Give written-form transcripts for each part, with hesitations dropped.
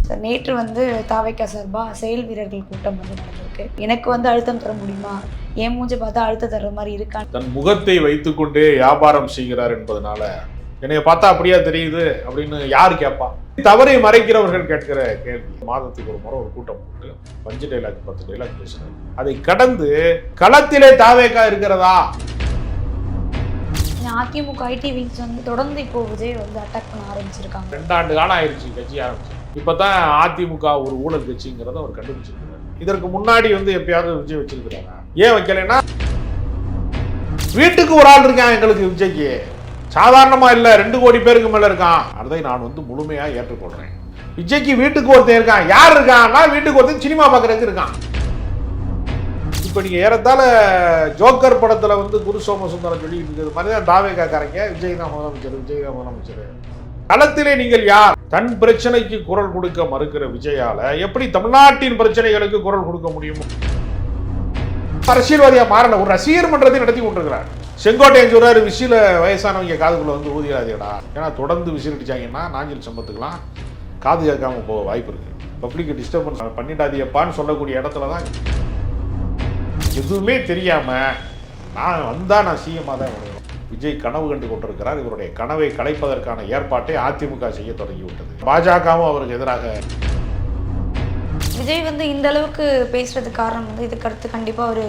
Sir நேற்று தாவேக்கா சார்பா செயல் வீரர்கள் கூட்டம் நடந்திருக்கு. எனக்கு அழுத்தம் தர முடியுமா? என் மூஞ்ச பார்த்தா அழுத்தம் தர்ற மாதிரி இருக்கா? தன் முகத்தை வைத்துக்கொண்டே வியாபாரம் செய்கிறார் என்பதனால என்னைய பார்த்தா அப்படியா தெரியுது அப்படின்னு யார் கேட்பா? தவறை மறைக்கிறவர்கள் கேட்கிற கேள்வி. மாதத்துக்கு ஒரு முறை ஒரு கூட்டம் போட்டு 5 டைலாக் 10 டைலாக் பேசுறாரு. அதை கடந்து களத்திலே தாவேக்கா இருக்கிறதா? அதிமுக ஐடி விங்ஸ் தொடர்ந்து இப்போ விஜய் அட்டாக் பண்ண ஆரம்பிச்சிருக்காங்க. 2 ஆண்டு காலம் ஆயிடுச்சு கட்சி ஆரம்பிச்சு. இப்பதான் அதிமுக ஒரு ஊழல் கட்சிங்கிறத அவர் கண்டுபிடிச்சிருக்கிறார். இதற்கு முன்னாடி எப்பயாவது விஜய் வச்சிருக்கிறாரா? ஏன் வைக்கலைன்னா வீட்டுக்கு ஒரு ஆள் இருக்கான் எங்களுக்கு விஜய்க்கு. சாதாரணமா இல்ல, 2 கோடி பேருக்கு மேல இருக்கான். அதை நான் முழுமையா ஏற்றுக்கொள்றேன். விஜய்க்கு வீட்டுக்கு ஒருத்தன் இருக்கான். யார் இருக்கான்னா வீட்டுக்கு ஒருத்தன் சினிமா பார்க்கறதுக்கு இருக்கான். இப்ப நீங்க ஏறத்தால ஜோக்கர் படத்துல குரு சோமசுந்தரம் சொல்லி இருக்கிறது மாதிரிதான் தாவேக்காரங்க விஜய் தான் முதலமைச்சர், விஜய் தான் முதலமைச்சர். களத்திலே நீங்கள் யார்? தன் பிரச்சனைக்கு குரல் கொடுக்க மறுக்கிற விஜயால எப்படி தமிழ்நாட்டின் பிரச்சனைகளுக்கு குரல் கொடுக்க முடியும்? அரசியல்வாதியா மாறல, ஒரு ரசிகர் மன்றத்தை நடத்தி கொண்டிருக்கிறார். செங்கோட்டையன் சொல்றாரு, விசில வயசானவங்க காதுக்குள்ள ஊதிடாதீடா. ஏன்னா தொடர்ந்து விசில் அடிச்சாங்கன்னா நாஞ்சில் சம்பத்துக்கெல்லாம் காது கேட்காம போக வாய்ப்பு இருக்கு. பப்ளிக் டிஸ்டர்பன்ஸ் பண்ணிடாதீப்பான்னு சொல்லக்கூடிய இடத்துல தான் எதுவுமே தெரியாம நான் சிஎம்மா தான் வருவேன். விஜய் கனவு கண்டு கொண்டிருக்கிறார். இவருடைய கனவை கலைப்பதற்கான ஏற்பாட்டை அதிமுக செய்ய தொடங்கிவிட்டது. பாஜகவும் அவருக்கு எதிராக. விஜய் இந்த அளவுக்கு பேசுறதுக்கு காரணம் இதுக்கு அடுத்து கண்டிப்பா ஒரு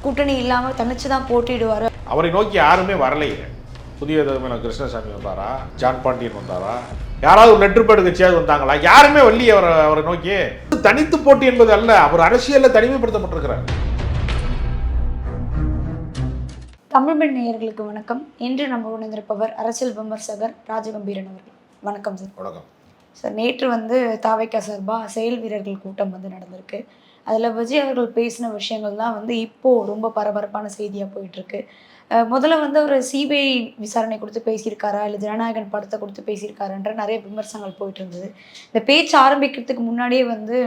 கூட்டணி இல்லாம தனிச்சுதான் போட்டிடுவாரு. அவரை நோக்கி யாருமே வரலையே. புதிய தலைமையில கிருஷ்ணசாமி வந்தாரா? ஜான் பாண்டியன் வந்தாரா? யாராவது ஒரு லெட்டர் பேடு கட்சியாவது வந்தாங்களா? யாருமே வரலையே அவரை நோக்கி. தனித்து போட்டி என்பது அல்ல, அவர் அரசியல்ல தனிமைப்படுத்தப்பட்டிருக்கிறார். தமிழ் பெண் நேயர்களுக்கு வணக்கம். இன்று நம்ம உணர்ந்திருப்பவர் அரசியல் விமர்சகர் ராஜகம்பீரன் அவர்கள். வணக்கம் சார். வணக்கம் சார். நேற்று தாவேக்கா சார்பா செயல் வீரர்கள் கூட்டம் நடந்திருக்கு. அதில் விஜய் அவர்கள் பேசின விஷயங்கள் தான் இப்போது ரொம்ப பரபரப்பான செய்தியாக போயிட்டுருக்கு. முதல்ல ஒரு சிபிஐ விசாரணை கொடுத்து பேசியிருக்காரா, இல்லை ஜனநாயகன் படத்தை கொடுத்து பேசியிருக்காருன்ற நிறைய விமர்சனங்கள் போயிட்டு இருந்தது. இந்த பேச்சு ஆரம்பிக்கிறதுக்கு முன்னாடியே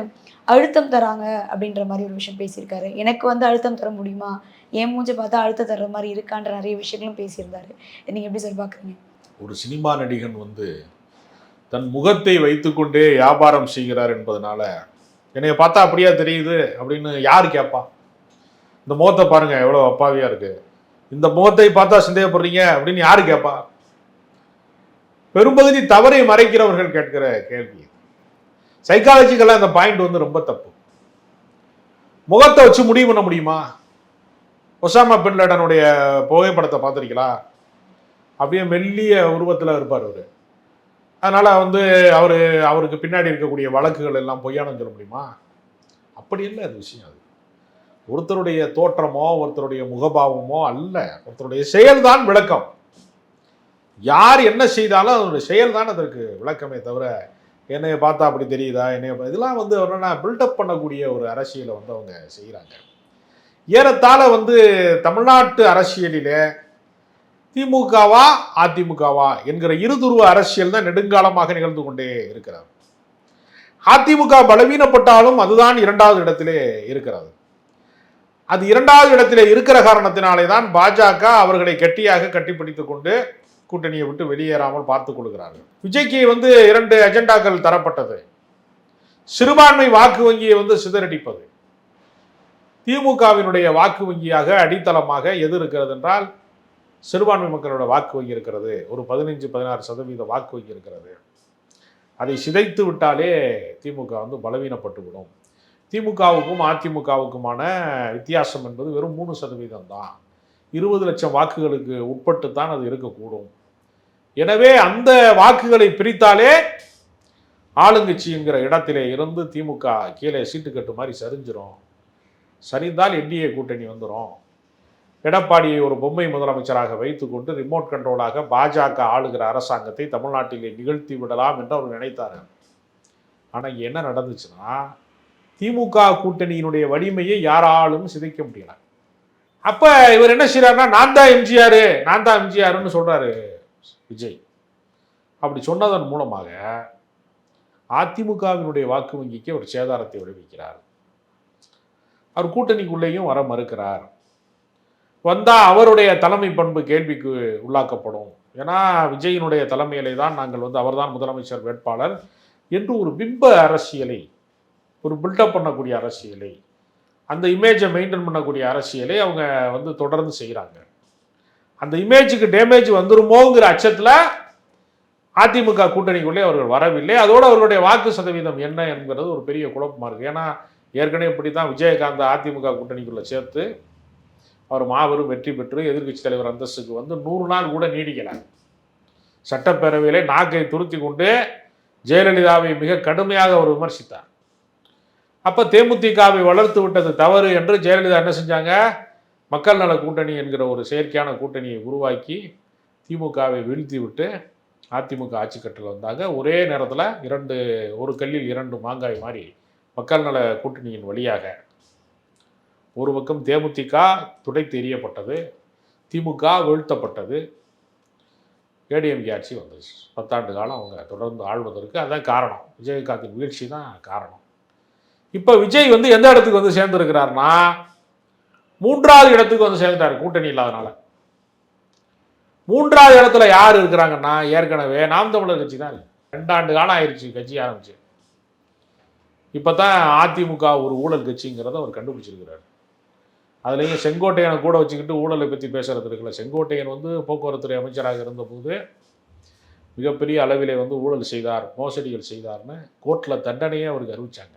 அழுத்தம் தராங்க அப்படின்ற மாதிரி ஒரு விஷயம் பேசியிருக்காரு. எனக்கு அழுத்தம் தர முடியுமா? என் மூஞ்ச பார்த்தா அழுத்தம் தர்ற மாதிரி இருக்கான்ற நிறைய விஷயங்களும் பேசியிருந்தாரு. நீங்கள் எப்படி சார் பார்க்குறீங்க? ஒரு சினிமா நடிகன் தன் முகத்தை வைத்துக்கொண்டே வியாபாரம் செய்கிறார் என்பதனால என்னைய பார்த்தா அப்படியா தெரியுது அப்படின்னு யார் கேட்பா? இந்த முகத்தை பாருங்க எவ்வளோ அப்பாவியா இருக்கு, இந்த முகத்தை பார்த்தா சந்தேகப்படுறீங்க அப்படின்னு யாரு கேட்பா? பெரும்பகுதி தவறை மறைக்கிறவர்கள் கேட்கிற கேள்வி. சைக்காலஜிக்கலா இந்த பாயிண்ட் ரொம்ப தப்பு. முகத்தை வச்சு முடிவு பண்ண முடியுமா? ஒசாமா பின் லேடனுடைய புகைப்படத்தை பார்த்துருக்கீங்களா? அப்படியே மெல்லிய உருவத்தில் இருப்பார் அவரு. அதனால அவருக்கு பின்னாடி இருக்கக்கூடிய வழக்குகள் எல்லாம் பொய்யானு சொல்ல முடியுமா? அப்படி இல்லை அது விஷயம். அது ஒருத்தருடைய தோற்றமோ ஒருத்தருடைய முகபாவமோ அல்ல, ஒருத்தருடைய செயல்தான் விளக்கம். யார் என்ன செய்தாலும் அதனுடைய செயல்தான் அதற்கு விளக்கமே தவிர என்னைய பார்த்தா அப்படி தெரியுதா, இதெல்லாம் என்னன்னா பில்டப் பண்ணக்கூடிய ஒரு அரசியலை அவங்க செய்கிறாங்க. ஏறத்தாழ தமிழ்நாட்டு அரசியலிலே திமுகவா அதிமுகவா என்கிற இருதுருவ அரசியல் தான் நெடுங்காலமாக நிகழ்ந்து கொண்டே இருக்கிறது. அதிமுக பலவீனப்பட்டாலும் அதுதான் 2வது இடத்திலே இருக்கிறது. அது 2வது இடத்திலே இருக்கிற காரணத்தினாலே தான் பாஜக அவர்களை கெட்டியாக கட்டிப்பிடித்துக் கொண்டு கூட்டணியை விட்டு வெளியேறாமல் பார்த்துக் கொள்கிறார்கள். விஜய்க்கு 2 அஜெண்டாக்கள் தரப்பட்டது. சிறுபான்மை வாக்கு வங்கியை சிதறடிப்பது. திமுகவினுடைய வாக்கு வங்கியாக அடித்தளமாக எது இருக்கிறது என்றால் சிறுபான்மை மக்களோட வாக்கு வங்கி இருக்கிறது. ஒரு 15-16% வாக்கு வங்கி இருக்கிறது. அதை சிதைத்து விட்டாலே திமுக பலவீனப்பட்டுவிடும். திமுகவுக்கும் அதிமுகவுக்குமான வித்தியாசம் என்பது வெறும் 3% தான். 20 லட்சம் வாக்குகளுக்கு உட்பட்டுத்தான் அது இருக்கக்கூடும். எனவே அந்த வாக்குகளை பிரித்தாலே ஆளுங்கட்சி என்கிற இடத்திலே இருந்து திமுக கீழே சீட்டுக்கட்டு மாதிரி சரிஞ்சிரும். சரிந்தால் என்டிஏ கூட்டணி வந்துடும். எடப்பாடியை ஒரு பொம்மை முதலமைச்சராக வைத்துக்கொண்டு ரிமோட் கண்ட்ரோலாக பாஜக ஆளுகிற அரசாங்கத்தை தமிழ்நாட்டிலே நிகழ்த்தி விடலாம் என்று அவர் நினைத்தார். ஆனால் இங்கே என்ன நடந்துச்சுன்னா திமுக கூட்டணியினுடைய வலிமையை யாராலும் சிதைக்க முடியல. அப்ப இவர் என்ன செய்யறாருன்னா நான் தான் எம்ஜிஆர்னு சொல்றாரு விஜய். அப்படி சொன்னதன் மூலமாக அதிமுகவினுடைய வாக்கு வங்கிக்கு ஒரு சேதாரத்தை விளைவிக்கிறார். அவர் கூட்டணிக்குள்ளேயும் வர மறுக்கிறார். வந்தா அவருடைய தலைமை பண்பு கேள்விக்கு உள்ளாக்கப்படும். ஏன்னா விஜயினுடைய தலைமையிலே தான் நாங்கள் அவர்தான் முதலமைச்சர் வேட்பாளர், என்று ஒரு பிம்ப அரசியலை, ஒரு பில்டப் பண்ணக்கூடிய அரசியலை, அந்த இமேஜை மெயின்டைன் பண்ணக்கூடிய அரசியலை அவங்க வந்து தொடர்ந்து செய்கிறாங்க. அந்த இமேஜுக்கு டேமேஜ் வந்துருமோங்கிற அச்சத்தில் அதிமுக கூட்டணிக்குள்ளே அவர்கள் வரவில்லை. அதோடு அவர்களுடைய வாக்கு சதவீதம் என்ன என்கிறது ஒரு பெரிய குழப்பமாக இருக்குது. ஏன்னா ஏற்கனவே இப்படி தான் விஜயகாந்த் அதிமுக கூட்டணிக்குள்ளே சேர்த்து அவர் மாபெரும் வெற்றி பெற்று எதிர்க்கட்சி தலைவர் அந்தஸ்துக்கு வந்து 100 நாள் கூட நீடிக்கிறார். சட்டப்பேரவையிலே நாக்கை துருத்தி கொண்டு ஜெயலலிதாவை மிக கடுமையாக அவர் விமர்சித்தார். அப்போ தேமுதிகவை வளர்த்து விட்டது தவறு என்று ஜெயலலிதா என்ன செஞ்சாங்க, மக்கள் நல கூட்டணி என்கிற ஒரு செயற்கையான கூட்டணியை உருவாக்கி திமுகவை வீழ்த்தி விட்டு அதிமுக ஆட்சி கட்டில் வந்தாங்க. ஒரே நேரத்தில் ஒரு கல்லில் 2 மாங்காய் மாதிரி மக்கள் நல கூட்டணியின் வழியாக ஒரு பக்கம் தேமுதிக துடைத்து எறியப்பட்டது, திமுக வீழ்த்தப்பட்டது, ஏடிஎம்கே ஆட்சி வந்துச்சு. 10 ஆண்டு காலம் அவங்க தொடர்ந்து ஆள்வதற்கு அதான் காரணம், விஜயகாந்தின் வீழ்ச்சி தான் காரணம். இப்போ விஜய் வந்து எந்த இடத்துக்கு வந்து சேர்ந்துருக்கிறார்னா 3வது இடத்துக்கு வந்து சேர்ந்துட்டார் கூட்டணி இல்லாதனால. 3வது இடத்துல யார் இருக்கிறாங்கன்னா ஏற்கனவே நாம் தமிழர் கட்சி தான். 2 ஆண்டு காலம் ஆயிடுச்சு கட்சி ஆரம்பிச்சு. இப்போ தான் அதிமுக ஒரு ஊழல் கட்சிங்கிறத அவர் கண்டுபிடிச்சிருக்கிறார். அதுலேயும் செங்கோட்டையனை கூட வச்சுக்கிட்டு ஊழலை பற்றி பேசுறது இருக்குல்ல. செங்கோட்டையன் வந்து போக்குவரத்துறை அமைச்சராக இருந்தபோது மிகப்பெரிய அளவிலே வந்து ஊழல் செய்தார், மோசடிகள் செய்தார்னு கோர்ட்டில் தண்டனையே அவருக்கு அறிவித்தாங்க.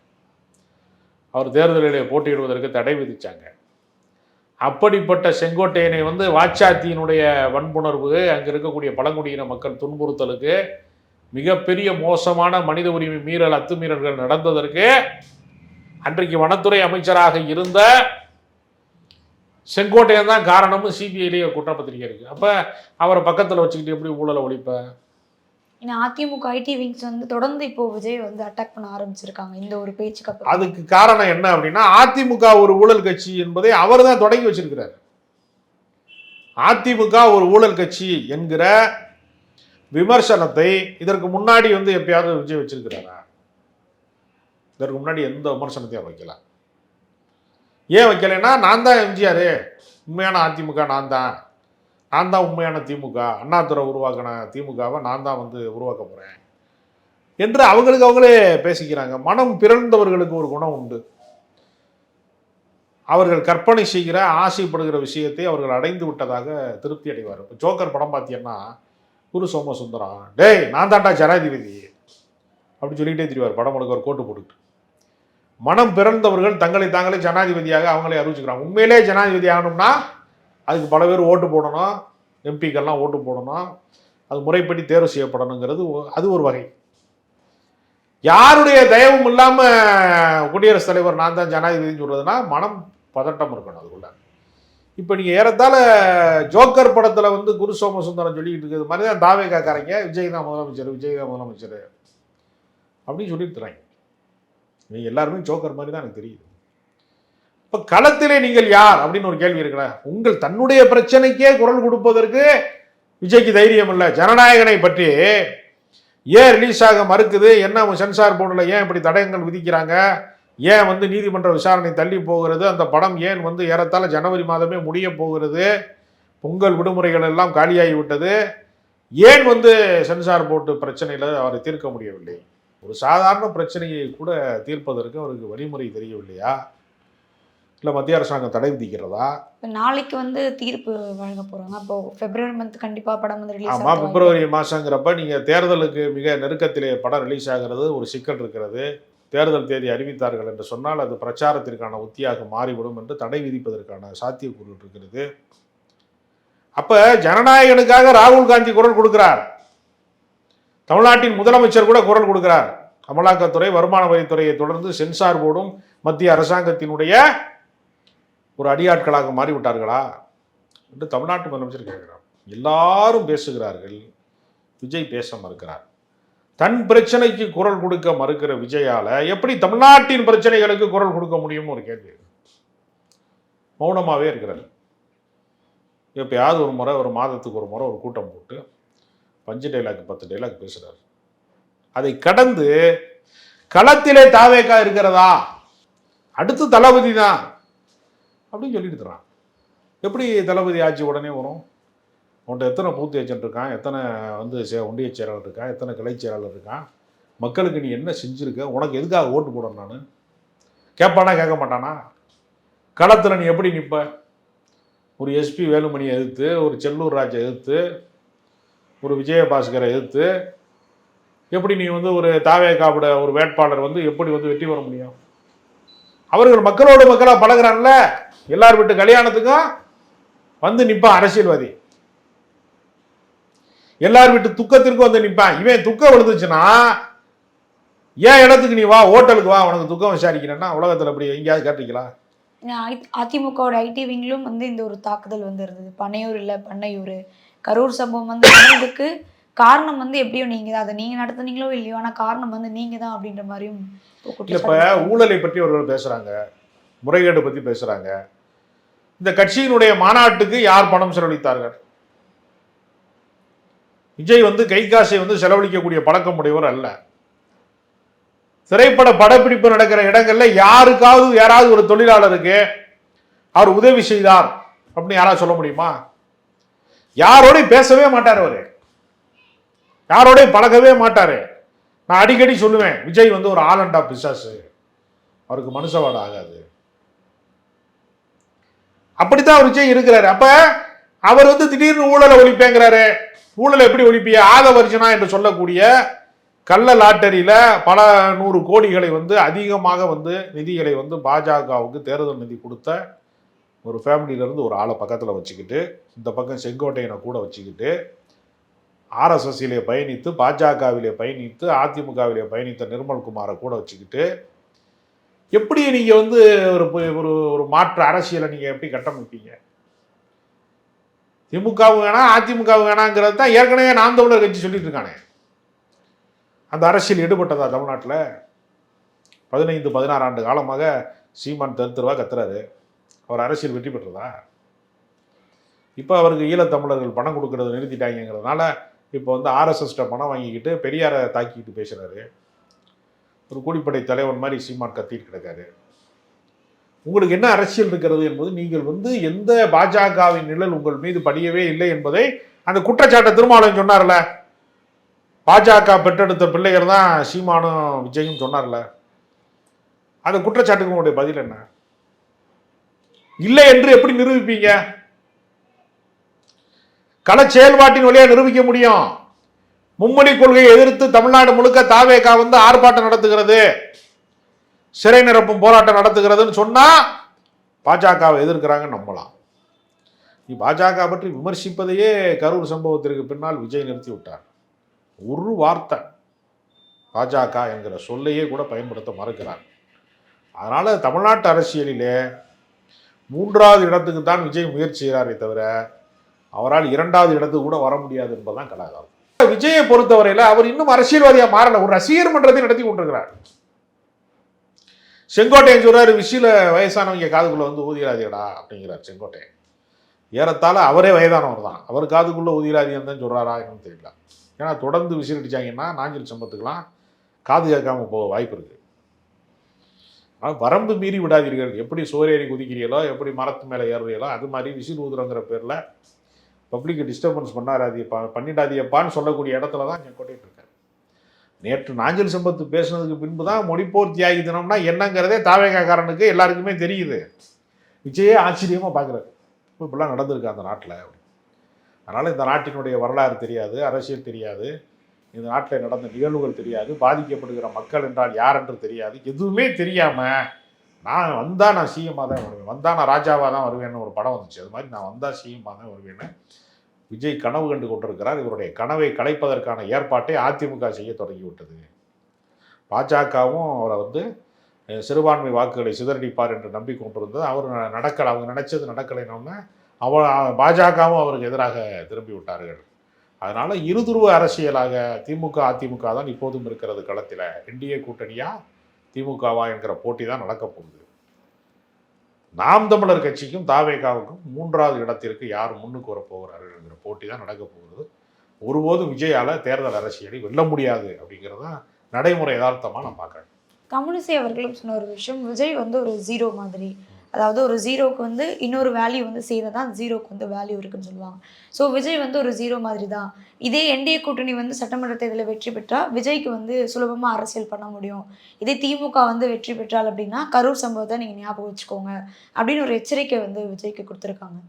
அவர் தேர்தலிலே போட்டியிடுவதற்கு தடை விதித்தாங்க. அப்படிப்பட்ட செங்கோட்டையனை வந்து வாச்சாத்தியினுடைய வன்புணர்வு, அங்கே இருக்கக்கூடிய பழங்குடியின மக்கள் துன்புறுத்தலுக்கு, மிகப்பெரிய மோசமான மனித உரிமை மீறல் அத்துமீறல்கள் நடந்ததற்கு அன்றைக்கு வனத்துறை அமைச்சராக இருந்த செங்கோட்டையன் தான் காரணம்னு சிபிஐலேயே குற்றப்பத்திரிகை இருக்குது. அப்போ அவரை பக்கத்தில் வச்சுக்கிட்டு எப்படி ஊழலை ஒழிப்ப? ஏன்னா அதிமுக ஐடி விங்ஸ் வந்து தொடர்ந்து இப்போ விஜய் வந்து அட்டாக் பண்ண ஆரம்பிச்சிருக்காங்க இந்த ஒரு பேச்சுக்கு அப்புறம். அதுக்கு காரணம் என்ன அப்படின்னா, அதிமுக ஒரு ஊழல் கட்சி என்பதை அவர் தான் தொடங்கி வச்சிருக்கிறார். அதிமுக ஒரு ஊழல் கட்சி என்கிற விமர்சனத்தை இதற்கு முன்னாடி வந்து எப்பயாவது விஜய் வச்சிருக்கிறாரா? இதற்கு முன்னாடி எந்த விமர்சனத்தையும் வைக்கல. ஏன் வைக்கலைன்னா, நான் தான் எம்ஜிஆர், உண்மையான அதிமுக நான் தான் உண்மையான திமுக, அண்ணாதுரை உருவாக்கின திமுகவை நான் தான் வந்து உருவாக்க போகிறேன் என்று அவங்களே பேசிக்கிறாங்க. மனம் பிறந்தவர்களுக்கு ஒரு குணம் உண்டு. அவர்கள் கற்பனை செய்கிற ஆசைப்படுகிற விஷயத்தை அவர்கள் அடைந்து விட்டதாக திருப்தி அடைவார். இப்போ ஜோக்கர் படம் பார்த்தீங்கன்னா குரு சோமசுந்தரம், டேய் நான் தாண்டா ஜனாதிபதி அப்படின்னு சொல்லிக்கிட்டே தெரிவார் படம் முழுக்க ஒரு கோட்டு போட்டுக்கிட்டு. மனம் பிறந்தவர்கள் தங்களை தாங்களே ஜனாதிபதியாக அவங்களே அறிவிச்சுக்கிறாங்க. உண்மையிலே ஜனாதிபதி ஆகணும்னா அதுக்கு பல பேர் ஓட்டு போடணும், எம்பிக்கெல்லாம் ஓட்டு போடணும், அது முறைப்படி தேர்வு செய்யப்படணுங்கிறது அது ஒரு வகை. யாருடைய தயவும் இல்லாமல் குடியரசுத் தலைவர் நான் தான் ஜனாதிபதினு சொல்றதுன்னா மனம் பதட்டம் இருக்கணும் அதுக்குள்ள. இப்போ நீங்கள் ஏறத்தாழ ஜோக்கர் படத்தில் வந்து குரு சோமசுந்தரம் சொல்லிக்கிட்டு இருக்கிறது மாதிரி தான் தாவே காக்காரங்க விஜய் தான் முதலமைச்சர் அப்படின்னு சொல்லிட்டு தராங்க. நீங்கள் எல்லாருமே ஜோக்கர் மாதிரி தான் எனக்கு தெரியுது. இப்போ களத்திலே நீங்கள் யார் அப்படின்னு ஒரு கேள்வி இருக்குல்ல. உங்கள் தன்னுடைய பிரச்சனைக்கே குரல் கொடுப்பதற்கு விஜய்க்கு தைரியம் இல்லை. ஜனநாயகனை பற்றி ஏன் ரிலீஸ் ஆக மறுக்குது, என்ன சென்சார் போர்டில் ஏன் இப்படி தடயங்கள் விதிக்கிறாங்க, ஏன் வந்து நீதிமன்ற விசாரணை தள்ளி போகிறது, அந்த படம் ஏன் வந்து ஏறத்தாழ ஜனவரி மாதமே முடிய போகிறது, பொங்கல் விடுமுறைகள் எல்லாம் காலியாகி விட்டது, ஏன் வந்து சென்சார் போர்டு பிரச்சனையில் அவரை தீர்க்க முடியவில்லை? ஒரு சாதாரண பிரச்சனையை கூட தீர்ப்பதற்கு அவருக்கு வழிமுறை தெரியவில்லையா? இல்லை மத்திய அரசாங்கம் தடை விதிக்கிறதா? இப்போ நாளைக்கு வந்து தீர்ப்பு வழங்க போகிறாங்க. அப்போ பிப்ரவரி மந்த் கண்டிப்பாக படம் வந்து ரிலீஸ் ஆமாம், பிப்ரவரி மாதங்கிறப்ப நீங்கள் தேர்தலுக்கு மிக நெருக்கத்திலே படம் ரிலீஸ் ஆகிறது ஒரு சிக்கல் இருக்கிறது. தேர்தல் தேதி அறிவித்தார்கள் என்று சொன்னால் அது பிரச்சாரத்திற்கான உத்தியாக மாறிவிடும் என்று தடை விதிப்பதற்கான சாத்தியக்கூறுகள் இருக்கிறது. அப்போ ஜனநாயகனுக்காக ராகுல் காந்தி குரல் கொடுக்கிறார், தமிழ்நாட்டின் முதலமைச்சர் கூட குரல் கொடுக்கிறார். அமலாக்கத்துறை, வருமான வரித்துறையை தொடர்ந்து சென்சார் போர்டும் மத்திய அரசாங்கத்தினுடைய ஒரு அடியாட்களாக மாறிவிட்டார்களா என்று தமிழ்நாட்டு முதலமைச்சர் கேட்கிறார். எல்லாரும் பேசுகிறார்கள், விஜய் பேச மறுக்கிறார். தன் பிரச்சனைக்கு குரல் கொடுக்க மறுக்கிற விஜயால எப்படி தமிழ்நாட்டின் பிரச்சனைகளுக்கு குரல் கொடுக்க முடியும்னு ஒரு கேள்வி. மௌனமாகவே இருக்கிறார். எப்பயாவது ஒரு முறை, ஒரு மாதத்துக்கு ஒரு முறை ஒரு கூட்டம் போட்டு 5 டைலாக் 10 டைலாக் பேசுகிறார். அதை கடந்து களத்திலே தாவேக்கா இருக்கிறதா, அடுத்து தளபதி தான் அப்படின்னு சொல்லிட்டு தரான். எப்படி தளபதி ஆட்சி உடனே வரும்? உன்ட்ட எத்தனை பூத் ஏஜென்ட் இருக்கான், எத்தனை வந்து ஒன்றிய செயலாளர் இருக்கான், எத்தனை கிளை செயலாளர் இருக்கான், மக்களுக்கு நீ என்ன செஞ்சுருக்க, உனக்கு எதுக்காக ஓட்டு போடணும் நான் கேட்பானா கேட்க மாட்டானா? களத்தில் நீ எப்படி நிற்ப? ஒரு எஸ்பி வேலுமணியை எதிர்த்து, ஒரு செல்லூர் ராஜை எதிர்த்து, ஒரு விஜயபாஸ்கரை எதிர்த்து எப்படி நீ வந்து ஒரு தாவேகாவோட ஒரு வேட்பாளர் வந்து எப்படி வந்து வெற்றி பெற முடியும்? அவர்கள் மக்களோடு மக்களாக பழகிறான்ல, எல்லார் வீட்டு கல்யாணத்துக்கும் வந்து நிற்பான் அரசியல்வாதி, எல்லார் வீட்டு துக்கத்திற்கும் வந்து நிற்பான். இவன் துக்கம் விழுந்துச்சுன்னா ஏன் இடத்துக்கு நீ வா, ஹோட்டலுக்கு வா, உனக்கு துக்கம் விசாரிக்கிறேன்னா உலகத்தில் அப்படி எங்கேயாவது கேட்டிருக்கலாம்? அதிமுகவோட ஐடி விங்லும் வந்து இந்த ஒரு தாக்குதல் வந்து இருந்தது. பனையூர் இல்லை பண்ணையூர் கரூர் சம்பவம் வந்து நடந்ததுக்கு காரணம் வந்து எப்படியும் நீங்க தான், அதை நீங்க நடத்துனீங்களோ இல்லையோ, ஆனா காரணம் வந்து நீங்க தான் அப்படின்ற மாதிரியும் இப்ப ஊழலை பற்றி அவர்கள் பேசுறாங்க, முறைகேடு பத்தி பேசுறாங்க. இந்த கட்சியினுடைய மாநாட்டுக்கு யார் பணம் செலவழித்தார்கள்? விஜய் வந்து கை காசை வந்து செலவழிக்கக்கூடிய பழக்கம் உடையவர் அல்ல. திரைப்பட படப்பிடிப்பு நடக்கிற இடங்கள்ல யாராவது ஒரு தொழிலாளருக்கு அவர் உதவி செய்தார் அப்படின்னு யாராவது சொல்ல முடியுமா? யாரோடையும் பேசவே மாட்டார், அவரு யாரோடையும் பழகவே மாட்டாரு. நான் அடிக்கடி சொல்லுவேன், விஜய் வந்து ஒரு ஆலண்டா பிசாசு, அவருக்கு மனுஷவாடம் ஆகாது. அப்படித்தான் விஜய் இருக்கிறாரு. அப்ப அவர் வந்து திடீர்னு ஊழலை ஒழிப்பேங்கிறாரு. ஊழலை எப்படி ஒழிப்பிய? ஆதவர்ஜனா என்று சொல்லக்கூடிய கள்ள லாட்டரியில பல 100 கோடிகளை வந்து அதிகமாக வந்து நிதிகளை வந்து பாஜகவுக்கு தேர்தல் நிதி கொடுத்த ஒரு ஃபேமிலியில இருந்து ஒரு ஆளை பக்கத்தில் வச்சுக்கிட்டு, இந்த பக்கம் செங்கோட்டையனை கூட வச்சுக்கிட்டு, ஆர்எஸ்எஸ்ஸிலே பயணித்து, பாஜகவிலே பயணித்து, அதிமுகவிலே பயணித்த நிர்மல்குமாரை கூட வச்சுக்கிட்டு எப்படி நீங்க வந்து ஒரு ஒரு மாற்று அரசியலை நீங்க எப்படி கட்டமைப்பீங்க? திமுகவும் வேணாம் அதிமுகவும் வேணாங்கிறது தான் ஏற்கனவே நாம் தமிழர் கட்சி சொல்லிட்டு இருக்கானே. அந்த அரசியல் ஈடுபட்டதா தமிழ்நாட்டில்? 15-16 ஆண்டு காலமாக சீமான் தெருவா கத்துறாரு. அவர் அரசியல் வெற்றி பெற்றதா? இப்போ அவருக்கு ஈழத்தமிழர்கள் பணம் கொடுக்கறத நிறுத்திட்டாங்கிறதுனால இப்போ வந்து ஆர்எஸ்எஸ்ட பணம் வாங்கிக்கிட்டு பெரியாரை தாக்கிட்டு பேசுறாரு. ஒரு கூலிப்படை தலைவன் மாதிரி சீமான் கத்திட்டு கிடக்காரு. உங்களுக்கு என்ன அரசியல் இருக்கிறது என்பது, நீங்கள் வந்து எந்த பாஜகவின் நிழல் உங்கள் மீது படியவே இல்லை என்பதை அந்த குற்றச்சாட்டை திருமாவளவன் சொன்னார்ல. பாஜக பெற்றெடுத்த பிள்ளைகள் தான் சீமானும் விஜயும் சொன்னார்ல. அந்த குற்றச்சாட்டுக்கு உங்களுடைய பதில் என்ன? இல்லை என்று எப்படி நிரூபிப்பீங்க? கள செயல்பாட்டின் வழியா நிரூபிக்க முடியும். மும்மொழி கொள்கையை எதிர்த்து தமிழ்நாடு முழுக்க தாவேகா வந்து ஆர்ப்பாட்டம் நடத்துகிறது, சிறை நிரப்பும் போராட்டம் நடத்துகிறதுன்னு சொன்னா பாஜகவை எதிர்க்கிறாங்க நம்பலாம். நீ பாஜக பற்றி விமர்சிப்பதையே கரூர் சம்பவத்திற்கு பின்னால் விஜய் நிறுத்தி விட்டார். ஒரு வார்த்தை பாஜக என்கிற சொல்லையே கூட பயன்படுத்த மறுக்கிறார். அதனால தமிழ்நாட்டு அரசியலிலே 3வது இடத்துக்கு தான் விஜய் முயற்சி செய்கிறாரே தவிர அவரால் 2வது இடத்துக்கு கூட வர முடியாது என்பதுதான் கலாச்சாரம். விஜயை பொறுத்தவரையில அவர் இன்னும் அரசியல்வாதியா மாறல, ஒரு ரசிகர் மன்றத்தை நடத்தி கொண்டிருக்கிறார். செங்கோட்டையன் சொல்றாரு, விஷயில வயசானவங்க காதுக்குள்ள வந்து ஊதிராதியடா அப்படிங்கிறார் செங்கோட்டையன். ஏறத்தாழ அவரே வயதானவர் தான், அவர் காதுக்குள்ள ஊதிராதியம் தான் சொல்றாரா என்னன்னு தெரியல. ஏன்னா தொடர்ந்து விசில் அடிச்சாங்கன்னா நாஞ்சில் சம்பத்துக்கெல்லாம் காது கேட்காம போக வாய்ப்பு இருக்கு. வரம்பு மீறி விடாதீர்கள். எப்படி சோரேறி குதிக்கிறீங்களோ, எப்படி மரத்து மேலே ஏறுறீங்களோ, அது மாதிரி விசில் ஊதுறங்கிற பேரில் பப்ளிக்கை டிஸ்டர்பன்ஸ் பண்ணிடாதியப்பான்னு சொல்லக்கூடிய இடத்துல தான் செங்கோட்டையன் இருக்காரு. நேற்று நாஞ்சில் சம்பத்து பேசுனதுக்கு பின்பு தான் மொழிப்போர் தியாகி தினம்னா என்னங்கிறதே தாவேகாக்காரனுக்கு எல்லாருக்குமே தெரியுது. விஜயே ஆச்சரியமாக பார்க்குறாரு, இப்போ இப்படிலாம் நடந்திருக்கு அந்த நாட்டில். அதனால் இந்த நாட்டினுடைய வரலாறு தெரியாது, அரசியல் தெரியாது, இந்த நாட்டில் நடந்த நிகழ்வுகள் தெரியாது, பாதிக்கப்படுகிற மக்கள் என்றால் யார் என்று தெரியாது, எதுவுமே தெரியாமல் நான் வந்தால் நான் சிஎம்மாக தான் வருவேன், வந்தால் நான் ராஜாவாக தான் வருவேன்னு ஒரு படம் வந்துச்சு. அது மாதிரி நான் வந்தால் சிஎம்மாக தான் வருவேன்னு விஜய் கனவு கண்டு கொண்டிருக்கிறார். இவருடைய கனவை கலைப்பதற்கான ஏற்பாட்டை அதிமுக செய்ய தொடங்கிவிட்டது. பாஜகவும் அவரை வந்து சிறுபான்மை வாக்குகளை சிதறடிப்பார் என்று நம்பிக்கொண்டிருந்தது. அவர் நடக்கலை, அவங்க நினைச்சது நடக்கலைன்னு பாஜகவும் அவருக்கு எதிராக திரும்பி விட்டார்கள். அதனால இருதுருவ அரசியலாக திமுக அதிமுக தான் இப்போதும் இருக்கிறது களத்தில். என்டிஏ கூட்டணியா திமுகவா என்கிற போட்டி தான் நடக்க போகுது. நாம் தமிழர் கட்சிக்கும் தாவேகாவுக்கும் 3வது இடத்திற்கு யார் முன்னுக்கு வரப்போகிறார்கள் என்கிற போட்டி தான் நடக்க போகுது. ஒருபோதும் விஜயால தேர்தல் அரசியலை வெல்ல முடியாது அப்படிங்கிறத நடைமுறை யதார்த்தமாக நான் பார்க்குறேன். தமிழிசை அவர்களும் சொன்ன ஒரு விஷயம், விஜய் வந்து ஒரு ஜீரோ மாதிரி, அதாவது ஒரு ஜீரோக்கு வந்து இன்னொரு வேல்யூ வந்து சேர்ந்தா தான் ஜீரோக்கு வந்து வேல்யூ இருக்குன்னு சொல்லுவாங்க. ஸோ விஜய் வந்து ஒரு ஜீரோ மாதிரி தான். இதே என்டிஏ கூட்டணி வந்து சட்டமன்ற தேர்தலில் வெற்றி பெற்றா விஜய்க்கு வந்து சுலபமாக அரசியல் பண்ண முடியும். இதே திமுக வந்து வெற்றி பெற்றால் அப்படின்னா கரூர் சம்பவத்தை நீங்கள் ஞாபகம் வச்சுக்கோங்க அப்படின்னு ஒரு எச்சரிக்கை வந்து விஜய்க்கு கொடுத்துருக்காங்க.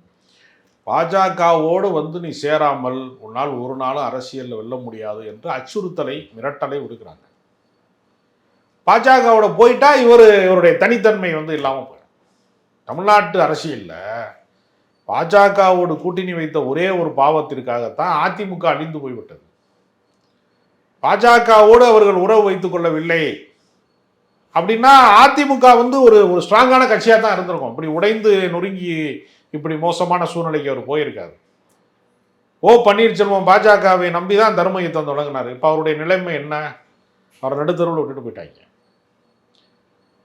பாஜகவோடு வந்து நீ சேராமல் உன்னால் ஒரு நாளும் அரசியலில் வெல்ல முடியாது என்று அச்சுறுத்தலை மிரட்டலை விடுக்கிறாங்க. பாஜகவோட போயிட்டா இவருடைய தனித்தன்மை வந்து இல்லாமல் போயிடும். தமிழ்நாட்டு அரசியலில் பாஜகவோடு கூட்டணி வைத்த ஒரே ஒரு பாவத்திற்காகத்தான் அதிமுக அழிந்து போய்விட்டது. பாஜகவோடு அவர்கள் உறவு வைத்துக் கொள்ளவில்லை அப்படின்னா அதிமுக வந்து ஒரு ஸ்ட்ராங்கான கட்சியாக தான் இருந்திருக்கும். இப்படி உடைந்து நொறுங்கி இப்படி மோசமான சூழ்நிலைக்கு அவர் போயிருக்காரு. ஓ பன்னீர்செல்வம் பாஜகவை நம்பி தான் தர்ம யுத்தம் தொடங்கினார். இப்போ அவருடைய நிலைமை என்ன? அவர் நடுத்தருவில் விட்டுட்டு போயிட்டாங்க.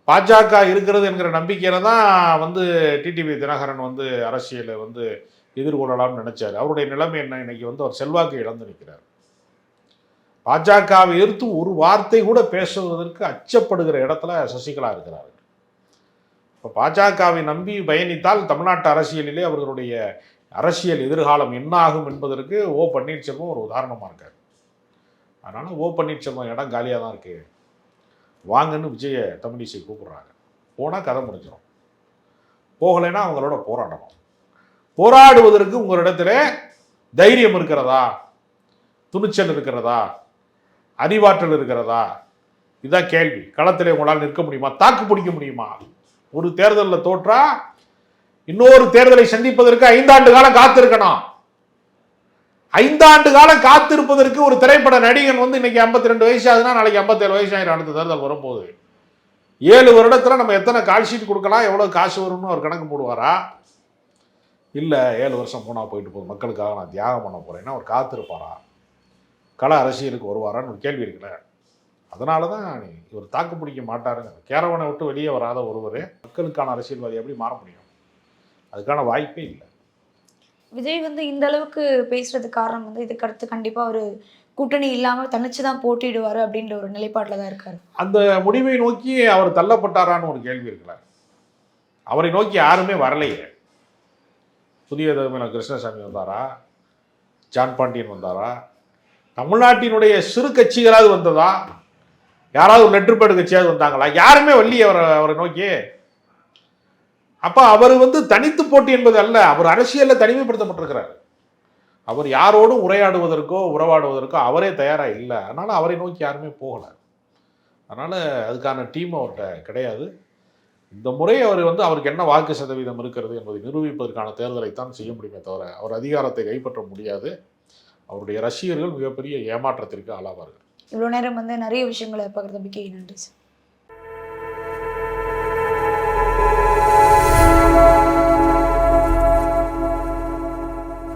பாஜக இருக்கிறது என்கிற நம்பிக்கையில தான் வந்து டிடிவி தினகரன் வந்து அரசியலை வந்து எதிர்கொள்ளலாம்னு நினைச்சாரு. அவருடைய நிலைமை என்ன? இன்னைக்கு வந்து அவர் செல்வாக்கு இழந்து நிற்கிறார். பாஜகவை எதிர்த்து ஒரு வார்த்தை கூட பேசுவதற்கு அச்சப்படுகிற இடத்துல சசிகலா இருக்கிறார். இப்போ பாஜகவை நம்பி பயணித்தால் தமிழ்நாட்டு அரசியலிலே அவர்களுடைய அரசியல் எதிர்காலம் என்ன ஆகும் என்பதற்கு ஓ பன்னீர்செல்வம் ஒரு உதாரணமாக இருக்கார். அதனால் ஓ பன்னீர்செல்வம் இடம் காலியாக தான் இருக்குது, வாங்கன்னு விஜய தமிழிசை கூப்பிடுறாங்க. போனால் கதை முடிஞ்சிடும், போகலைன்னா அவங்களோட போராடணும். போராடுவதற்கு உங்களிடத்துல தைரியம் இருக்கிறதா, துணிச்சல் இருக்கிறதா, அறிவாற்றல் இருக்கிறதா? இதுதான் கேள்வி. களத்திலே உங்களால் நிற்க முடியுமா, தாக்கு பிடிக்க முடியுமா? ஒரு தேர்தலில் தோற்றா இன்னொரு தேர்தலை சந்திப்பதற்கு 5 ஆண்டு காலம் காத்திருக்கணும். 5 ஆண்டு காலம் காத்திருப்பதற்கு ஒரு திரைப்பட நடிகன் வந்து இன்னைக்கு 52 வயசு ஆகுதுன்னா நாளைக்கு 57 வயசு ஆயிரம். அடுத்த தேர்தல் வரும்போது 7 வருடத்துல நம்ம எத்தனை கால் ஷீட் கொடுக்கலாம், எவ்வளவு காசு வரும்னு ஒரு கணக்கு போடுவாரா? இல்லை 7 வருஷம் போனால் போயிட்டு போகுது, மக்களுக்காக நான் தியாகம் பண்ண போறேன்னா அவர் காத்திருப்பாரா? கள அரசியலுக்கு வருவாரான்னு ஒரு கேள்வி இருக்குல்ல. அதனால தான் இவர் தாக்கு பிடிக்க மாட்டாருங்க. கேரவனை விட்டு வெளியே வராத ஒருவர் மக்களுக்கான அரசியல்வாதி எப்படி மாற முடியும்? அதுக்கான வாய்ப்பே இல்லை. விஜய் வந்து இந்த அளவுக்கு பேசுறதுக்கு காரணம் வந்து இதுக்கு அடுத்து கண்டிப்பா ஒரு கூட்டணி இல்லாம தனிச்சு தான் போட்டியிடுவாரு அப்படின்ற ஒரு நிலைப்பாட்டில் தான் இருக்காரு. அந்த முடிவை நோக்கி அவர் தள்ளப்பட்டாரான்னு ஒரு கேள்வி இருக்குல்ல. அவரை நோக்கி யாருமே வரலையே. புதிய தலைமையில கிருஷ்ணசாமி வந்தாரா, ஜான் பாண்டியன் வந்தாரா, தமிழ்நாட்டினுடைய சிறு கட்சிகளாவது வந்ததா, யாராவது ஒரு லெட்டர் பேடு கட்சியாவது வந்தாங்களா? யாருமே வரலையே அவரை நோக்கி. அப்ப அவர் வந்து தனித்து போட்டி என்பது அல்ல, அவர் அரசியலில் தனிமைப்படுத்தப்பட்டிருக்கிறார். அவர் யாரோடும் உரையாடுவதற்கோ உறவாடுவதற்கோ அவரே தயாரா இல்லை. அதனால அவரை நோக்கி யாருமே போகலை. அதனால அதுக்கான டீம் அவர்கிட்ட கிடையாது. இந்த முறை அவர் வந்து அவருக்கு என்ன வாக்கு சதவீதம் இருக்கிறது என்பதை நிரூபிப்பதற்கான தேர்தலைத்தான் செய்ய முடியுமே தவிர அவர் அதிகாரத்தை கைப்பற்ற முடியாது. அவருடைய ரசிகர்கள் மிகப்பெரிய ஏமாற்றத்திற்கு ஆளாவார்கள். இவ்வளோ நேரம் வந்து நிறைய விஷயங்களை பகிர்ந்தமைக்கு நன்றி சார்.